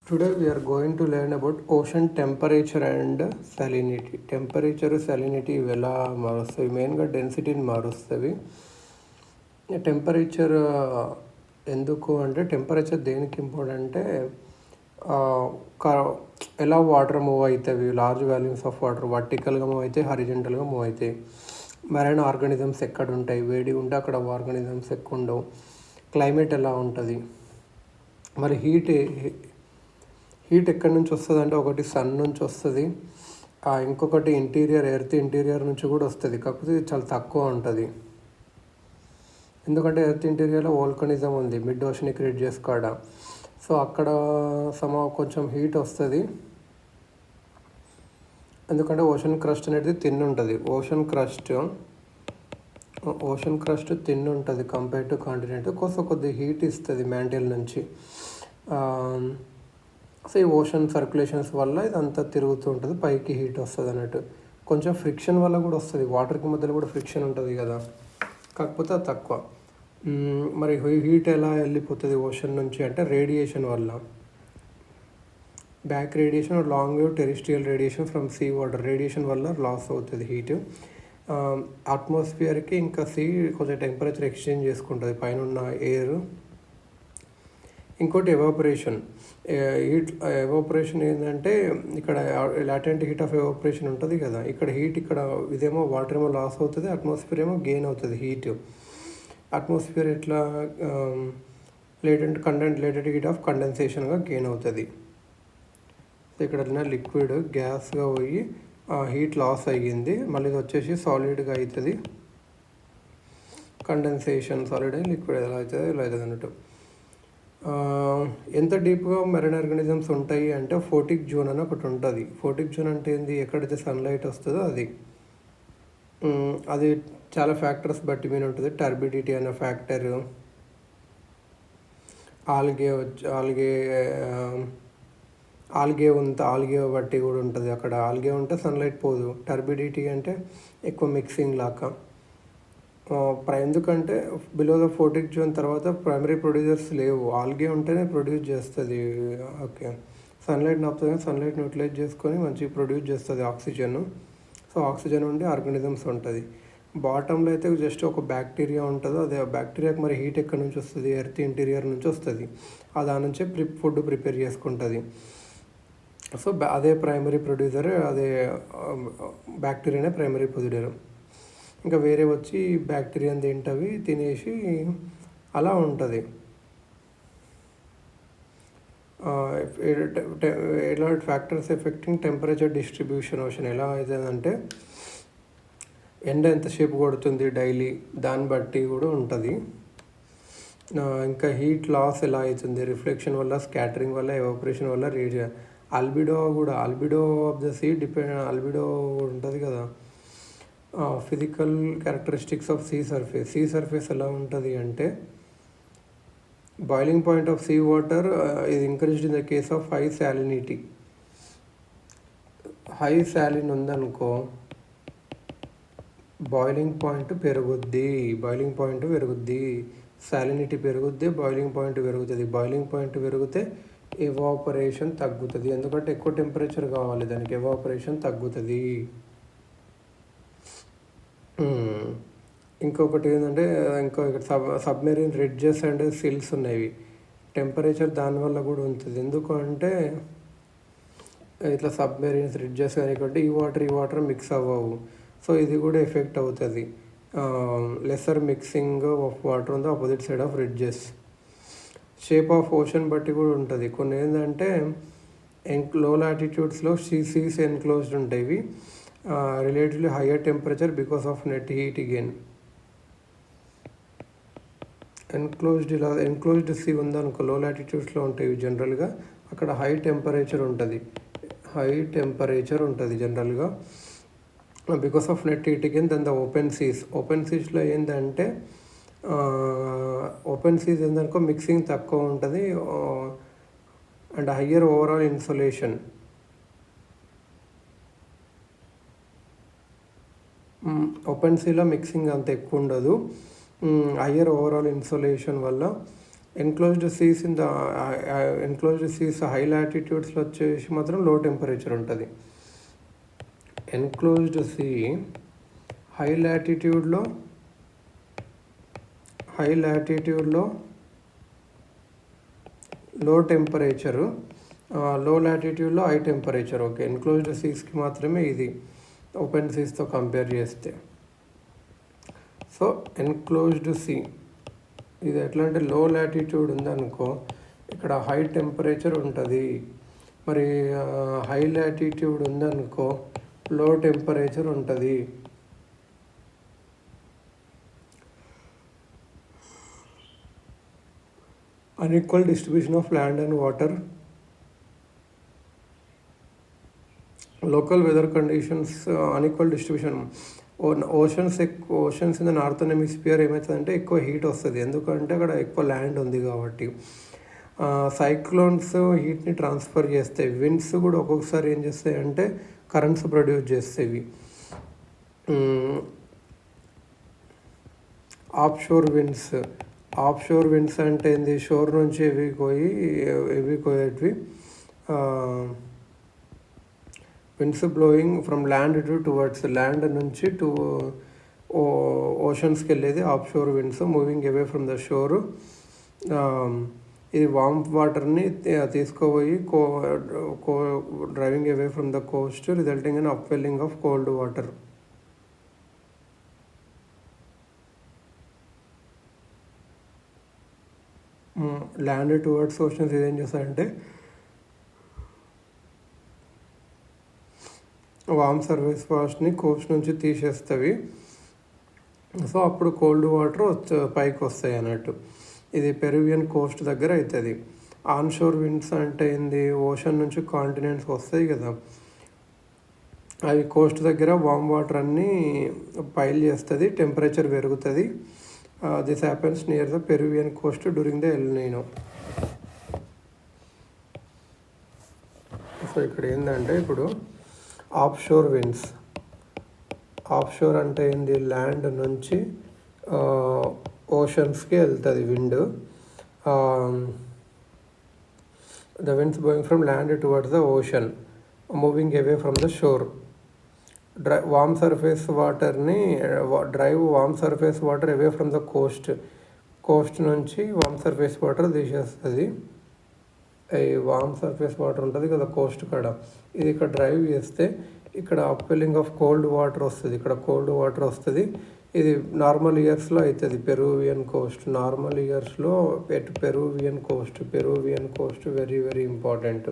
Today we are going to learn about ocean temperature and salinity. Temperature, salinity ఇవెలా మారుస్తాయి, మెయిన్గా డెన్సిటీని మారుస్తాయి. Temperature ఎందుకు అంటే టెంపరేచర్ దేనికి ఇంపార్టెంట్ అంటే ఎలా వాటర్ మూవ్ అవుతాయి, లార్జ్ వాల్యూమ్స్ ఆఫ్ వాటర్ వర్టికల్గా మూవ్ అవుతాయి, హారిజెంటల్గా మూవ్ అవుతాయి. మెరైన్ ఆర్గానిజమ్స్ ఎక్కడ ఉంటాయి, వేడి ఉంటే అక్కడ ఆర్గానిజమ్స్ ఎక్కువ ఉండవు. క్లైమేట్ ఎలా ఉంటుంది, మరి హీట్ ఎక్కడి నుంచి వస్తుంది అంటే ఒకటి సన్ నుంచి వస్తుంది, ఇంకొకటి ఎర్త్ ఇంటీరియర్ నుంచి కూడా వస్తుంది. కాకపోతే చాలా తక్కువ ఉంటుంది, ఎందుకంటే ఎర్త్ ఇంటీరియర్లో వోల్కనిజం ఉంది, మిడ్ ఓషనిక్ రిడ్జెస్ కాడ. సో అక్కడ కొంచెం హీట్ వస్తుంది, ఎందుకంటే ఓషన్ క్రస్ట్ అనేది తిన్ ఉంటుంది. ఓషన్ క్రస్ట్ తిన్ ఉంటుంది కంపేర్ టు కాంటినెంట్. కొద్ది హీట్ ఇస్తుంది మ్యాంటిల్ నుంచి. సో ఈ ఓషన్ సర్క్యులేషన్స్ వల్ల ఇదంతా తిరుగుతూ ఉంటుంది, పైకి హీట్ వస్తుంది అన్నట్టు. కొంచెం ఫ్రిక్షన్ వల్ల కూడా వస్తుంది, వాటర్కి మధ్యలో కూడా ఫ్రిక్షన్ ఉంటుంది కదా, కాకపోతే అది తక్కువ. మరి హీట్ ఎలా వెళ్ళిపోతుంది ఓషన్ నుంచి అంటే రేడియేషన్ వల్ల. Back radiation, long wave terrestrial radiation from sea water radiation వల్ల లాస్ అవుతుంది హీట్. అట్మాస్ఫియర్కి ఇంకా సీ కొంచెం టెంపరేచర్ ఎక్స్చేంజ్ చేసుకుంటుంది పైన ఉన్న ఎయిర్. ఇంకోటి ఎవాపరేషన్ ఏంటంటే ఇక్కడ లాటెంట్ హీట్ ఆఫ్ ఎవాపరేషన్ ఉంటుంది కదా, ఇక్కడ హీట్ ఇదేమో వాటర్ ఏమో లాస్ అవుతుంది, అట్మాస్ఫియర్ ఏమో గెయిన్ అవుతుంది హీట్. అట్మాస్ఫియర్ ఎట్లా లేటెంట్ హీట్ ఆఫ్ కండెన్సేషన్గా గెయిన్ అవుతుంది. సో ఇక్కడ లిక్విడ్ గ్యాస్గా పోయి హీట్ లాస్ అయ్యింది, మళ్ళీ ఇది వచ్చేసి సాలిడ్గా అవుతుంది. కండెన్సేషన్ సాలిడ్ అయ్యి లిక్విడ్ ఎలా అవుతుంది ఇలా అవుతుంది అన్నట్టు. ఎంత డీప్గా మెరైన్ ఆర్గానిజమ్స్ ఉంటాయి అంటే ఫోటిక్ జోన్ అని ఒకటి ఉంటుంది. ఫోటిక్ జోన్ అంటే ఏంది, ఎక్కడైతే సన్లైట్ వస్తుందో అది చాలా ఫ్యాక్టర్స్ బట్టి మీద ఉంటుంది. టర్బిడిటీ అనే ఫ్యాక్టర్, ఆల్గే బట్టి కూడా ఉంటుంది. అక్కడ ఆల్గే ఉంటే సన్లైట్ పోదు. టర్బిడిటీ అంటే ఎక్కువ మిక్సింగ్ లాగా. ఎందుకంటే బిలో ద ఫోటిక్ జోన్ తర్వాత ప్రైమరీ ప్రొడ్యూసర్స్ లేవు, ఆల్గే ఉంటేనే ప్రొడ్యూస్ చేస్తుంది. ఓకే, సన్లైట్ ఆపుతుంది, సన్లైట్ని యూటిలైజ్ చేసుకొని మంచిగా ప్రొడ్యూస్ చేస్తుంది ఆక్సిజన్. సో ఆక్సిజన్ ఉండి ఆర్గానిజమ్స్ ఉంటుంది. బాటంలో అయితే జస్ట్ ఒక బ్యాక్టీరియా ఉంటుందో, అదే బ్యాక్టీరియాకి మరి హీట్ ఎక్కడి నుంచి వస్తుంది, ఎర్త్ ఇంటీరియర్ నుంచి వస్తుంది. దాని నుంచే ఫుడ్ ప్రిపేర్ చేసుకుంటుంది. సో అదే ప్రైమరీ ప్రొడ్యూసర్, అదే బ్యాక్టీరియానే ప్రైమరీ ప్రొడ్యూసర్. ఇంకా వేరే వచ్చి బ్యాక్టీరియాని తింటవి, తినేసి అలా ఉంటుంది. ఎలా factors effecting temperature distribution ocean ఎలా అవుతుందంటే ఎండ ఎంతసేపు కొడుతుంది డైలీ, దాన్ని బట్టి కూడా ఉంటుంది. ఇంకా హీట్ లాస్ ఎలా అవుతుంది, రిఫ్లెక్షన్ వల్ల, స్కాటరింగ్ వల్ల, ఎవాపరేషన్ వల్ల, albedo of the sea albedo ఉంటుంది కదా. Physical characteristics of sea surface ఎలా ఉంటుంది అంటే boiling point of sea water is increased in the case of high salinity. High saline ఉందనుకో బాయిలింగ్ పాయింట్ పెరుగుద్ది, సాలినిటీ పెరుగుద్ది, బాయిలింగ్ పాయింట్ పెరిగితే ఎవాపరేషన్ తగ్గుతుంది, ఎందుకంటే ఎక్కువ టెంపరేచర్ కావాలి దానికి, ఎవాపరేషన్ తగ్గుతుంది. ఇంకొకటి ఏంటంటే ఇక్కడ సబ్మెరీన్ రిడ్జెస్ అండ్ సిల్స్ ఉన్నాయి. టెంపరేచర్ దానివల్ల కూడా ఉంటుంది, ఎందుకు అంటే ఇట్లా సబ్మెరీన్స్ రిడ్జెస్ కానీ ఈ వాటర్ మిక్స్ అవ్వవు. సో ఇది కూడా ఎఫెక్ట్ అవుతుంది. Lesser mixing of water on the opposite side of ridges. Shape of ocean బట్టి కూడా ఉంటుంది. కొన్ని ఏంటంటే లో లాటిట్యూడ్స్లో సీస్ ఎన్క్లోజ్డ్ ఉంటాయి, relatively higher temperature because of net heat gain. Enclosed sea ఉందనుకో లో లాటిట్యూడ్స్లో ఉంటాయి జనరల్గా, అక్కడ హై టెంపరేచర్ ఉంటుంది జనరల్గా because of net heat gain. Then the open సీస్లో ఏంటంటే ఏందనుకో మిక్సింగ్ తక్కువ ఉంటుంది and higher overall insulation. Open సీలో మిక్సింగ్ అంత ఎక్కువ ఉండదు, హయ్యర్ ఓవరాల్ ఇన్సులేషన్ వల్ల enclosed seas in the enclosed seas high లాటిట్యూడ్స్లో వచ్చేసి మాత్రం లో టెంపరేచర్ ఉంటుంది. ఎన్క్లోజ్డ్ సీ హై లాటిట్యూడ్లో లో టెంపరేచరు, లో లాటిట్యూడ్లో హై టెంపరేచర్. ఓకే, ఎన్క్లోజ్డ్ సీస్కి మాత్రమే ఇది, ఓపెన్ సీస్తో కంపేర్ చేస్తే. సో ఎన్క్లోజ్డ్ సీ ఇది ఎట్లా అంటే లో లాటిట్యూడ్ ఉందనుకో ఇక్కడ హై టెంపరేచర్ ఉంటుంది, మరి హై లాటిట్యూడ్ ఉందనుకో లో టెంపరేచర్ ఉంటుంది. Unequal distribution of land and water, local weather conditions, unequal distribution. Oceans in the northern hemisphere ఏమవుతుందంటే ఎక్కువ హీట్ వస్తుంది, ఎందుకంటే అక్కడ ఎక్కువ ల్యాండ్ ఉంది కాబట్టి. సైక్లోన్స్ హీట్ని ట్రాన్స్ఫర్ చేస్తాయి. విండ్స్ కూడా ఒక్కొక్కసారి ఏం చేస్తాయి అంటే కరెంట్స్ ప్రొడ్యూస్ చేస్తాయి. ఆఫ్ షోర్ విండ్స్ అంటే ఏంది, షోర్ నుంచి ఎవిపోయేటివి winds blowing from land towards, land నుంచి టు ఓషన్స్కి వెళ్ళేది off shore winds. Moving away from the shore, ఇది వామ్ వాటర్ని తీసుకుపోయి driving away from the coast, resulting in upwelling of cold water. Land towards oceans ఇదేం చేస్తారంటే వామ్ సర్ఫేస్ వాష్ని coast నుంచి తీసేస్తవి. సో అప్పుడు కోల్డ్ వాటర్ పైకి వస్తాయి అన్నట్టు. ఇది పెరువియన్ కోస్ట్ దగ్గర అవుతుంది. ఆన్షోర్ విండ్స్ అంటే ఏంది, ఓషన్ నుంచి కాంటినెంట్స్కి వస్తాయి కదా, అవి కోస్ట్ దగ్గర వామ్ వాటర్ అన్నీ పైల్ చేస్తుంది, టెంపరేచర్ పెరుగుతుంది. This happens near the Peruvian coast during the El Nino. So ఇక్కడ ఏంటంటే ఇప్పుడు off shore winds, off shore అంటే ఏంది, ల్యాండ్ నుంచి ఓషన్స్కి వెళ్తుంది wind. The winds going from land towards the ocean, moving away from the shore. Warm surface వాటర్ని drive warm surface water away from the coast నుంచి వామ్ సర్ఫేస్ వాటర్ తీసేస్తుంది. ఈ వామ్ surface water ఉంటుంది కదా కోస్ట్ కాడ, ఇది ఇక్కడ డ్రైవ్ చేస్తే ఇక్కడ అప్వెల్లింగ్ ఆఫ్ కోల్డ్ వాటర్ వస్తుంది, ఇక్కడ కోల్డ్ వాటర్ వస్తుంది. ఇది నార్మల్ ఇయర్స్లో అవుతుంది. పెరువియన్ కోస్ట్ నార్మల్ ఇయర్స్లో Peruvian Coast very very important.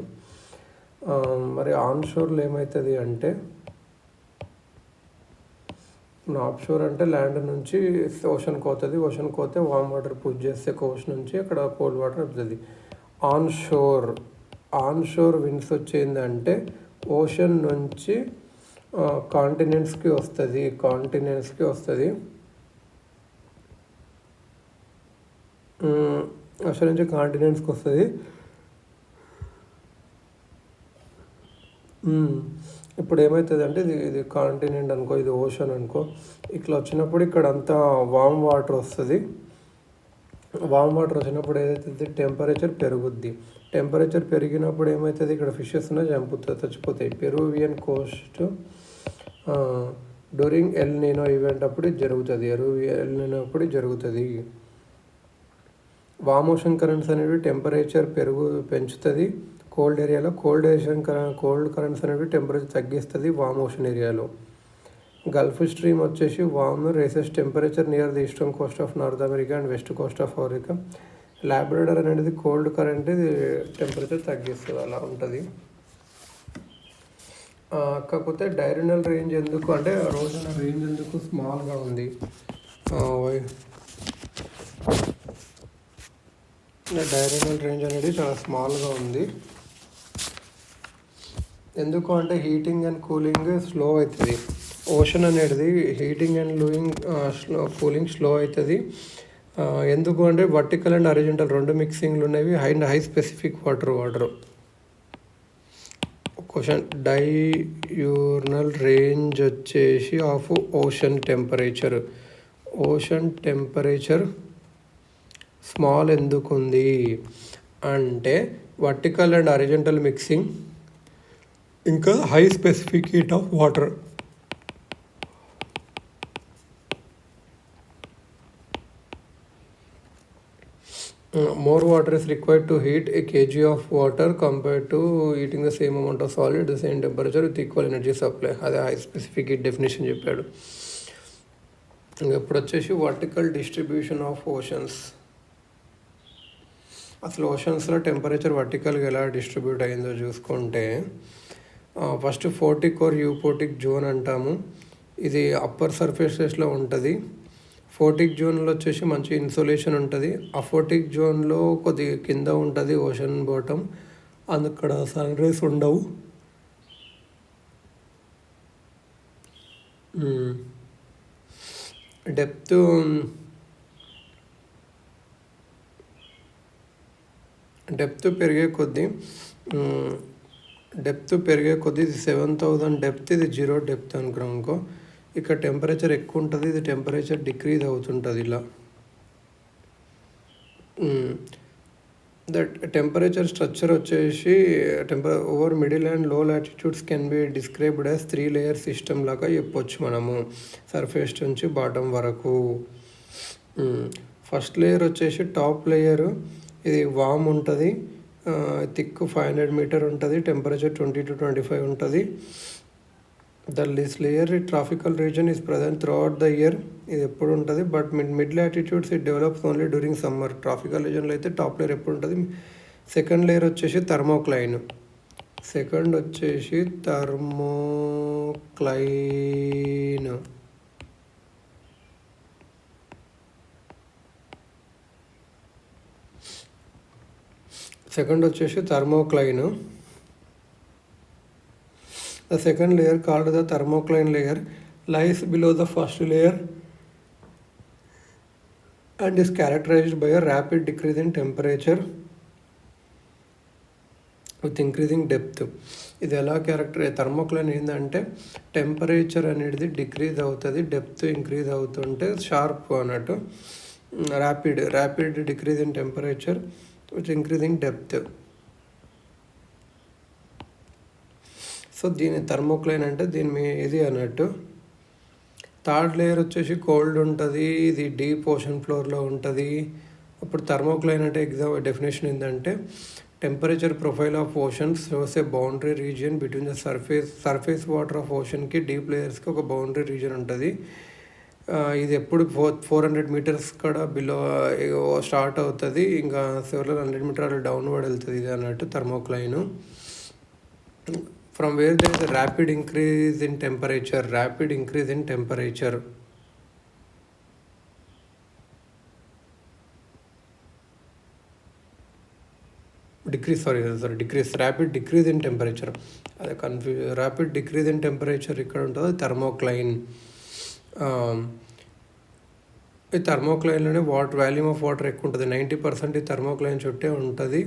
మరి ఆన్షోర్లో ఏమవుతుంది అంటే, ఆఫ్ షోర్ అంటే ల్యాండ్ నుంచి ఓషన్కి పోతుంది, ఓషన్కి పోతే వామ్ వాటర్ పుష్ చేస్తే కోస్ట్ నుంచి అక్కడ కోల్డ్ వాటర్ వస్తుంది. ఆన్షోర్ విండ్స్ వచ్చేందంటే ఓషన్ నుంచి కాంటినెంట్స్కి వస్తుంది, ఓషన్ నుంచి కాంటినెంట్స్కి వస్తుంది. ఇప్పుడు ఏమవుతుంది అంటే ఇది కాంటినెంట్ అనుకో, ఇది ఓషన్ అనుకో, ఇట్లా వచ్చినప్పుడు ఇక్కడ అంతా వామ్ వాటర్ వస్తుంది. వామ్ వాటర్ వచ్చినప్పుడు ఏదైతుంది, టెంపరేచర్ పెరుగుద్ది. టెంపరేచర్ పెరిగినప్పుడు ఏమవుతుంది, ఇక్కడ ఫిషెస్ చచ్చిపోతాయి. Peruvian coast during El Nino event అప్పుడు జరుగుతుంది, ఎల్ నీనో అప్పుడు జరుగుతుంది. వామ్ ఓషన్ కరెంట్స్ అనేవి టెంపరేచర్ పెంచుతుంది కోల్డ్ ఏరియాలో. కోల్డ్ కరెంట్స్ అనేవి టెంపరేచర్ తగ్గిస్తుంది వామ్ ఓషన్ ఏరియాలో. గల్ఫ్ స్ట్రీమ్ వచ్చేసి warm raises temperature near the eastern coast of North America and west coast of America. Labrador అనేది కోల్డ్ కరెంట్, ఇది టెంపరేచర్ తగ్గిస్తుంది, అలా ఉంటుంది. కాకపోతే డైరనల్ రేంజ్ ఎందుకు అంటే రోజున రేంజ్ ఎందుకు స్మాల్గా ఉంది, డైరనల్ రేంజ్ అనేది చాలా స్మాల్గా ఉంది. ఎందుకు అంటే హీటింగ్ అండ్ కూలింగ్ స్లో అవుతుంది. ఓషన్ అనేది హీటింగ్ అండ్ కూలింగ్ స్లో అవుతుంది. ఎందుకు అంటే వర్టికల్ అండ్ హారిజాంటల్ రెండు మిక్సింగ్లు ఉన్నవి. High specific water. Question, diurnal range వచ్చేసి ఆఫ్ ఓషన్ టెంపరేచర్ స్మాల్ ఎందుకుంది అంటే వర్టికల్ అండ్ హారిజాంటల్ మిక్సింగ్, ఇంకా high specific heat of water. More water is required to heat a kg of water compared to eating the same amount of solid at the same temperature with equal energy supply. అదే high specific heat definition చెప్పాడు. ఇప్పుడు వచ్చేసి vertical distribution of oceans. అసలు ఓషన్స్లో temperature వర్టికల్గా ఎలా distribute అయిందో చూసుకుంటే, first ఫోర్టిక్ are యూపోటిక్ zone అంటాము. ఇది అప్పర్ సర్ఫేసెస్లో ఉంటుంది. ఫోర్టిక్ జోన్లో వచ్చేసి మంచి ఇన్సులేషన్ ఉంటుంది. అఫోటిక్ జోన్లో కొద్దిగా కింద ఉంటుంది ఓషన్ బాటమ్, అక్కడ సన్ రైస్ ఉండవు. డెప్త్ పెరిగే కొద్దీ ఇది 7000 డెప్త్, ఇది 0 డెప్త్ అనుకున్నాం అనుకో. ఇక్కడ టెంపరేచర్ ఎక్కువ ఉంటుంది, ఇది టెంపరేచర్ డిక్రీజ్ అవుతుంటుంది ఇలా. దట్ టెంపరేచర్ స్ట్రక్చర్ వచ్చేసి ఓవర్ మిడిల్ అండ్ లో latitudes can be described as 3 layer system లాగా చెప్పొచ్చు మనము, సర్ఫేస్ నుంచి బాటమ్ వరకు. ఫస్ట్ లేయర్ వచ్చేసి టాప్ లేయరు, ఇది వామ్ ఉంటుంది, థిక్ 500 మీటర్ ఉంటుంది, టెంపరేచర్ 20 to 25 ఉంటుంది. This layer tropical region is present throughout the year. ఇది ఎప్పుడు ఉంటుంది, but mid latitudes it develops only during summer. Tropical రీజన్లో అయితే టాప్ లేయర్ ఎప్పుడు ఉంటుంది. సెకండ్ లేయర్ వచ్చేసి థర్మోక్లైన్. సెకండ్ వచ్చేసి థర్మోక్లైన్. The second layer, called the thermocline layer, lies below the first layer and is characterized by a rapid decrease in temperature with increasing depth. ఇది ఎలా థర్మోక్లైన్ ఏంటంటే temperature అనేది డిక్రీజ్ అవుతుంది, depth increase అవుతుంటే sharp అన్నట్టు. Rapid decrease in temperature with increasing depth. So దీని థర్మోక్లైన్ అంటే ఇది అన్నట్టు. థర్డ్ లేయర్ వచ్చేసి కోల్డ్ ఉంటుంది, ఇది డీప్ ఓషన్ ఫ్లోర్లో ఉంటుంది. అప్పుడు థర్మోక్లైన్ అంటే డెఫినేషన్ ఏంటంటే temperature profile of oceans shows a boundary region between the surface water of ఓషన్కి డీప్ లేయర్స్కి ఒక బౌండరీ రీజియన్ ఉంటుంది. ఇది ఎప్పుడు 400 మీటర్స్ కూడా బిలో స్టార్ట్ అవుతుంది, ఇంకా సెవెరల్ 100 మీటర్ డౌన్వర్డ్ వెళ్తుంది ఇది అన్నట్టు థర్మోక్లైన్. From where there is a rapid increase in temperature. Decrease, rapid decrease in temperature. Rapid decrease in temperature ఇక్కడ ఉంటుంది థర్మోక్లైన్. ఈ థర్మోక్లైన్లోనే వాల్యూమ్ ఆఫ్ వాటర్ ఎక్కువ ఉంటుంది, 90% ఈ థర్మోక్లైన్ చుట్టే ఉంటుంది.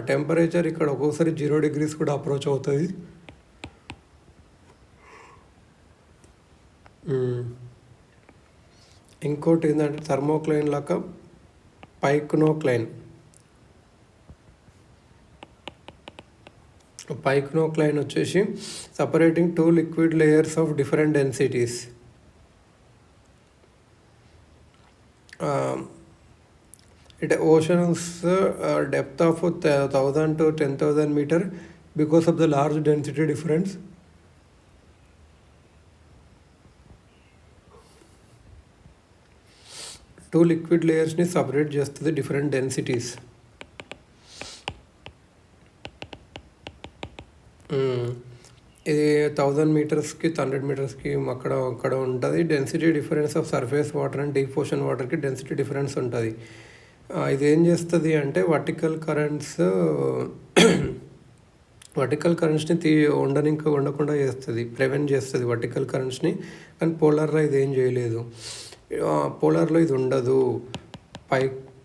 టెంపరేచర్ ఇక్కడ ఒక్కొక్కసారి 0 degrees కూడా అప్రోచ్ అవుతుంది. ఇంకోటి ఏంటంటే థర్మోక్లైన్ లాగా పైక్నోక్లైన్ వచ్చేసి separating 2 liquid layers of different densities. Oceans depth of 1000 to 10,000 meter because of the large density difference. Two liquid layers ni separate చేస్తుంది డిఫరెంట్ డెన్సిటీస్. ఇది 1000 మీటర్స్కి 100 మీటర్స్కి అక్కడ ఉంటుంది. Density difference of surface water and deep ocean వాటర్కి density difference ఉంటుంది. ఇదేం చేస్తుంది అంటే vertical కరెంట్స్ని ఉండకుండా చేస్తుంది, ప్రివెంట్ చేస్తుంది వర్టికల్ కరెంట్స్ని. కానీ పోలార్లో ఇది ఏం చేయలేదు. పోలార్లో ఇది ఉండదు.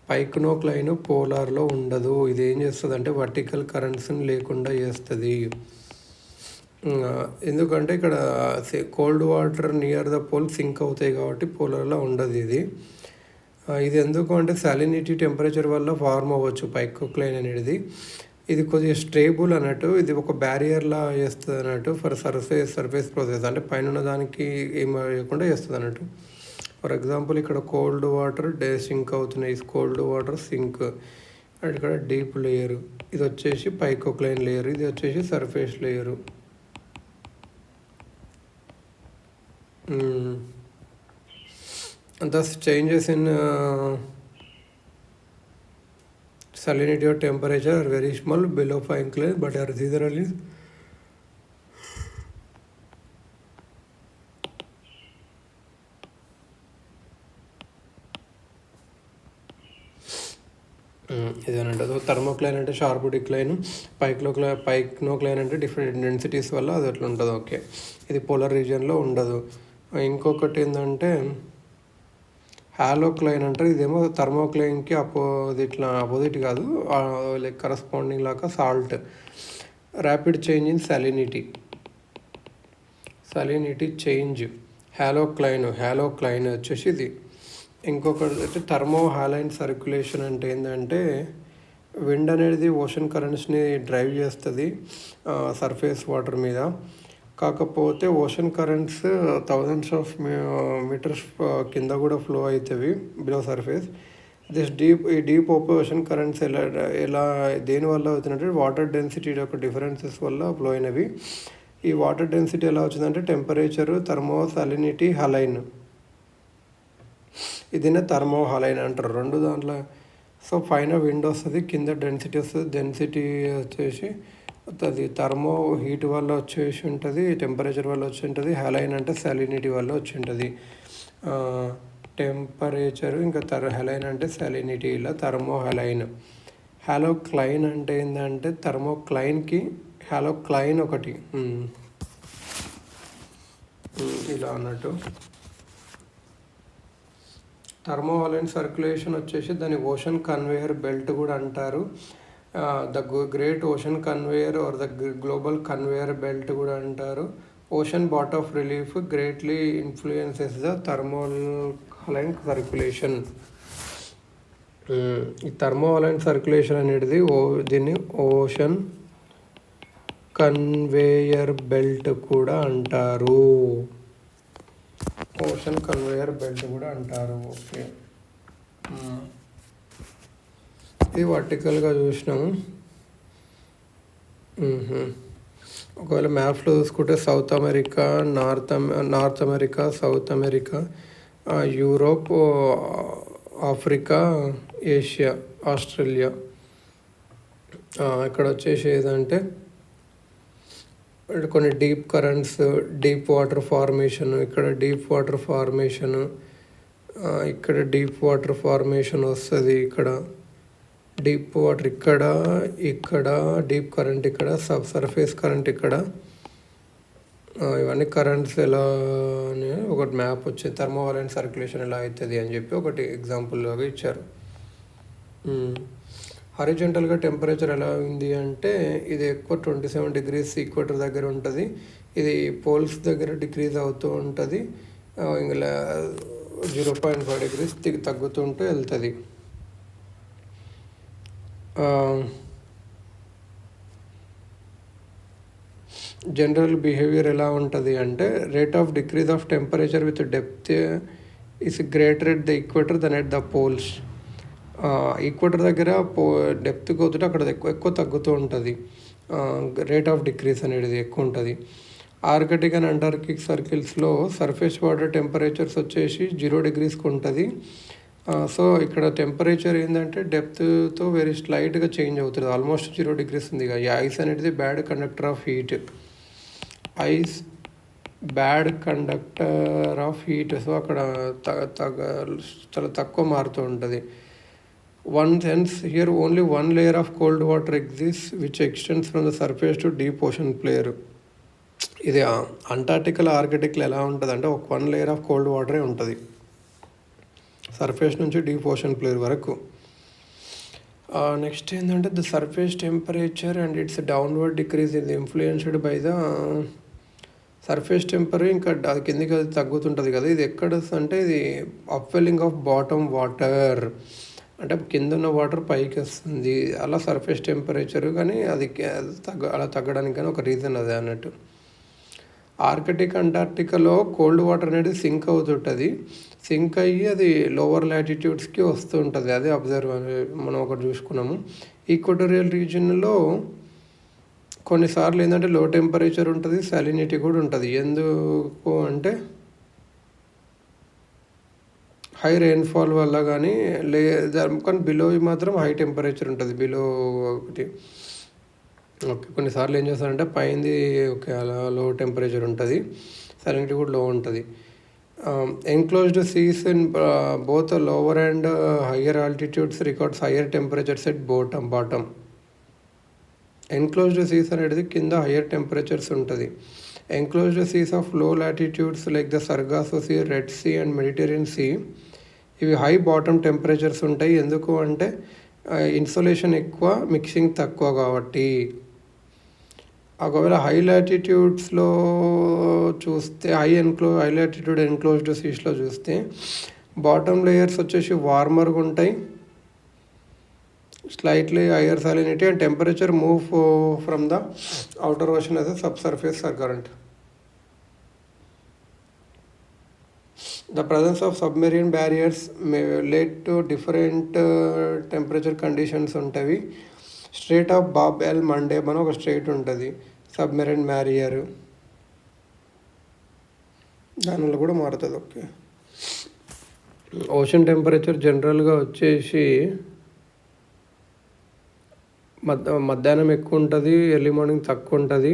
పైక్నోక్లైన్ పోలార్లో ఉండదు. ఇది ఏం చేస్తుంది అంటే వర్టికల్ కరెంట్స్ని లేకుండా చేస్తుంది. ఎందుకంటే ఇక్కడ cold water near the pole sink అవుతాయి కాబట్టి పోలార్లో ఉండదు ఇది. ఇది ఎందుకు అంటే సాలినిటీ టెంపరేచర్ వల్ల ఫార్మ్ అవ్వచ్చు పైకోక్లైన్ అనేది. ఇది కొద్దిగా స్టేబుల్ అన్నట్టు, ఇది ఒక బ్యారియర్లా చేస్తుంది అన్నట్టు ఫర్ సర్ఫేస్ ప్రాసెస్, అంటే పైన దానికి ఏం చేయకుండా చేస్తుంది అన్నట్టు. ఫర్ ఎగ్జాంపుల్ ఇక్కడ కోల్డ్ వాటర్ సింక్ అవుతున్నాయి, కోల్డ్ వాటర్ సింక్, అండ్ ఇక్కడ డీప్ లేయరు, ఇది వచ్చేసి పైకోక్లైన్ లేయర్, ఇది వచ్చేసి surface layer. Thus changes in salinity or temperature are very small below picocline but are generally ఇదేనంటే థర్మోక్లైన్ అంటే షార్ప్ డిక్లైన్, పైక్నోక్లైన్ అంటే డిఫరెంట్ డెన్సిటీస్ వల్ల అది అట్లా ఉంటుంది. ఓకే, ఇది పోలార్ రీజియన్లో ఉండదు. ఇంకొకటి ఏంటంటే హాలోక్లైన్ అంటారు, ఇదేమో థర్మోక్లైన్కి అపోజిట్ కాదు, లైక్ కరస్పాండింగ్ లాగా salt. Rapid change in salinity change, halocline వచ్చేసి ఇది. ఇంకొకటి అయితే థర్మోహాలైన్ సర్క్యులేషన్ అంటే ఏంటంటే విండ్ అనేది ఓషన్ కరెంట్స్ని డ్రైవ్ చేస్తుంది సర్ఫేస్ వాటర్ మీద. కాకపోతే ocean currents thousands of meters కింద కూడా ఫ్లో అవుతాయి బిలో సర్ఫేస్. ఈ డీప్ ఓషన్ కరెంట్స్ ఎలా దేనివల్ల అవుతుందంటే వాటర్ డెన్సిటీ యొక్క డిఫరెన్సెస్ వల్ల ఫ్లో అయినవి. ఈ వాటర్ డెన్సిటీ ఎలా వచ్చిందంటే టెంపరేచరు, సాలినిటీ, హలైన్, ఇదినే థర్మోహాలైన్ అంటారు రెండు దాంట్లో. సో పైన విండ్ వస్తుంది, కింద డెన్సిటీ వస్తుంది. డెన్సిటీ వచ్చేసి అది థర్మో హీట్ వల్ల వచ్చేసి ఉంటుంది, టెంపరేచర్ వల్ల వచ్చి ఉంటుంది. హలైన్ అంటే సాలినిటీ వల్ల వచ్చి ఉంటుంది. టెంపరేచరు ఇంకా హలైన్ అంటే సాలినిటీ, ఇలా థర్మోహాలైన్. హాలోక్లైన్ అంటే ఏంటంటే థర్మోక్లైన్కి హాలోక్లైన్ ఒకటి ఇలా అన్నట్టు. థర్మోహాలైన్ సర్క్యులేషన్ వచ్చేసి దాని ఓషన్ కన్వేయర్ బెల్ట్ కూడా అంటారు. The great ocean conveyor or the global conveyor belt కూడా అంటారు. Ocean bottom relief greatly influences the thermohaline circulation. ఈ థర్మోహాలైన్ సర్క్యులేషన్ అనేది దీన్ని ఓషన్ కన్వేయర్ బెల్ట్ కూడా అంటారు. ఓషన్ కన్వేయర్ బెల్ట్ కూడా అంటారు. ఓకే, ఇది వర్టికల్గా చూసినాము. ఒకవేళ మ్యాప్లో చూసుకుంటే south America, north America, south America, Europe, Africa, Asia, Australia. ఇక్కడ వచ్చేసి ఏదంటే కొన్ని deep currents, deep water formation, ఇక్కడ డీప్ వాటర్ ఫార్మేషను, ఇక్కడ డీప్ వాటర్ ఫార్మేషన్ వస్తుంది. ఇక్కడ డీప్ వాటర్, ఇక్కడ డీప్ కరెంట్, ఇక్కడ సర్ఫేస్ కరెంట్, ఇక్కడ ఇవన్నీ కరెంట్స్ ఎలా అని ఒకటి మ్యాప్ వచ్చింది. థర్మోహాలైన్ సర్క్యులేషన్ ఎలా అవుతుంది అని చెప్పి ఒకటి ఎగ్జాంపుల్గా ఇచ్చారు. హారిజాంటల్గా టెంపరేచర్ ఎలా ఉంది అంటే ఇది ఎక్కువ 27 degrees ఈక్వేటర్ దగ్గర ఉంటుంది. ఇది పోల్స్ దగ్గర డిక్రీజ్ అవుతూ ఉంటుంది. ఇంకా 0.5 degrees తగ్గుతుంటూ వెళ్తుంది. జనరల్ బిహేవియర్ ఎలా ఉంటుంది అంటే rate of decrease of temperature with depth is greater at the equator then at the poles. Equator దగ్గర డెప్త్కి అవుతుంటే అక్కడ ఎక్కువ తగ్గుతూ ఉంటుంది. రేట్ ఆఫ్ డిక్రీజ్ అనేది ఎక్కువ ఉంటుంది. ఆర్కిటిక్ అండ్ అంటార్కిటిక్ సర్కిల్స్లో సర్ఫేస్ వాటర్ టెంపరేచర్స్ వచ్చేసి 0 degrees ఉంటుంది. సో ఇక్కడ టెంపరేచర్ ఏంటంటే డెప్త్తో వెరీ స్లైట్గా చేంజ్ అవుతుంది, ఆల్మోస్ట్ 0 degrees ఉంది. ఈ ఐస్ అనేది bad conductor of heat, so అక్కడ చాలా తక్కువ మారుతూ ఉంటుంది. Hence here only one layer of cold water exists which extends from the surface to deep ocean layer. ఇది అంటార్టికల్, ఆర్కిటిక్లో ఎలా ఉంటుంది అంటే ఒక 1 layer ఆఫ్ కోల్డ్ వాటరే ఉంటుంది సర్ఫేస్ నుంచి డీప్ ఓషన్ ప్లేయర్ వరకు. నెక్స్ట్ ఏంటంటే the surface temperature and it's downward decrease is influenced by the surface temper ఇంకా అది కిందికి అది తగ్గుతుంటుంది కదా, ఇది ఎక్కడ అంటే ఇది అప్వెల్లింగ్ ఆఫ్ బాటమ్ వాటర్, అంటే కింద ఉన్న వాటర్ పైకి వస్తుంది, అలా సర్ఫేస్ టెంపరేచర్. కానీ అది అలా తగ్గడానికి కానీ ఒక రీజన్ అదే అన్నట్టు. ఆర్కిటిక్ అంటార్క్టికాలో కోల్డ్ వాటర్ అనేది సింక్ అవుతుంటుంది, సింక్ అయ్యి అది లోవర్ లాటిట్యూడ్స్కి వస్తూ ఉంటుంది. అదే అబ్జర్వ్ మనం ఒకటి చూసుకున్నాము. ఈక్వటోరియల్ రీజియన్లో కొన్నిసార్లు ఏంటంటే లో టెంపరేచర్ ఉంటుంది, సాలినిటీ కూడా ఉంటుంది. ఎందుకు అంటే హై రెయిన్ఫాల్ వల్ల కానీ కానీ బిలో మాత్రం హై టెంపరేచర్ ఉంటుంది, బిలో ఒకటి. ఓకే, కొన్నిసార్లు ఏం చేస్తారంటే పైంది ఓకే అలా లో టెంపరేచర్ ఉంటుంది, సాలినిటీ కూడా లో ఉంటుంది. Enclosed seas in both lower and higher altitudes records higher temperatures at bottom. Enclosed seas అనేది కింద హయ్యర్ టెంపరేచర్స్ ఉంటుంది. Enclosed seas of low latitudes like the Sargasso Sea, Red Sea and Mediterranean Sea, ఇవి high bottom temperatures ఉంటాయి. ఎందుకు అంటే insulation ఎక్కువ, mixing తక్కువ కాబట్టి. ఒకవేళ హై లాటిట్యూడ్స్లో చూస్తే హై లాటిట్యూడ్ ఎన్క్లోజ్డ్ సీస్లో చూస్తే బాటమ్ లేయర్స్ వచ్చేసి వార్మర్గా ఉంటాయి, slightly higher salinity and temperature move from the outer ocean as a subsurface current. The presence of submarine barriers may lead to different temperature conditions ఉంటాయి. Straight of Bob L Mandeb అని ఒక straight ఉంటుంది, submarine barrier, దానివల్ల కూడా మారుతుంది. Okay, ocean temperature జనరల్గా వచ్చేసి మధ్యాహ్నం ఎక్కువ ఉంటుంది, ఎర్లీ మార్నింగ్ తక్కువ ఉంటుంది.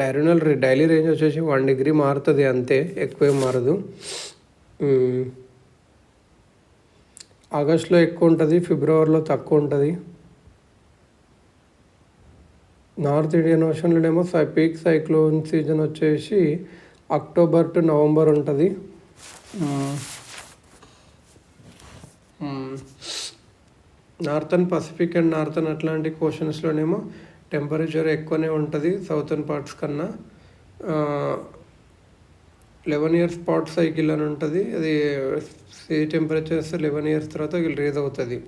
డైలీ రేంజ్ వచ్చేసి 1 degree మారుతుంది అంతే, ఎక్కువేం మారదు. ఆగస్టులో ఎక్కువ ఉంటుంది, ఫిబ్రవరిలో తక్కువ ఉంటుంది. నార్త్ ఇండియన్ ఓషన్లోనేమో పీక్ సైక్లోన్ సీజన్ వచ్చేసి అక్టోబర్ టు నవంబర్ ఉంటుంది. Northern Pacific and northern Atlantic ఓషన్స్లోనేమో టెంపరేచర్ ఎక్కువనే ఉంటుంది సౌతర్న్ పార్ట్స్ కన్నా. 11 years స్పాట్ సైకిల్ అని ఉంటుంది, అది సీ టెంపరేచర్స్ 11 years తర్వాత రేజ్ అవుతుంది.